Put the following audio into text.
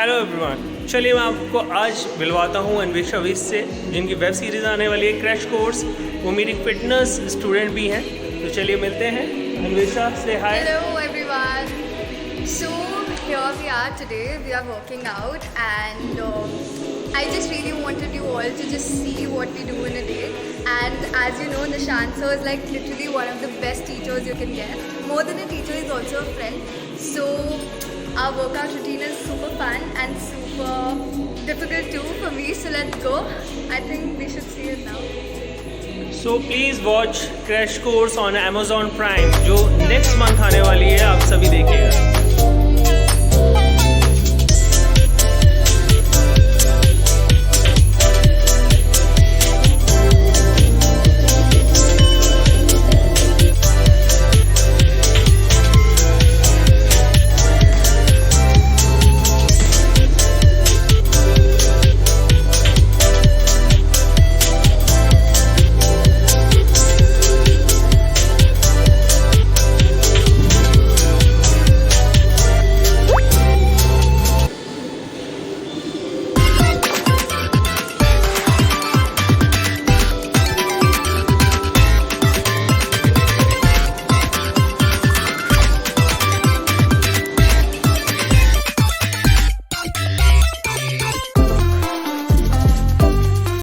Hello everyone, चलिए मैं आपको आज मिलवाता हूँ अन्वेषा विज से, जिनकी वेब सीरीज़ आने वाली है क्रैश कोर्स। वो मेरी फिटनेस स्टूडेंट भी हैं, तो चलिए मिलते हैं। अन्वेषा से हाय। Hello everyone. So here we are today. We are working out, and I just really wanted you all to just see what we do in a day. And as you know, Nishant sir is like literally one of the best teachers you can get. More than a teacher, he's also a friend. So our workout routine is super fun and super difficult too for me. So let's go. I think we should see it now. So please watch crash course on Amazon Prime, जो next month आने वाली है। आप सभी देखिएगा।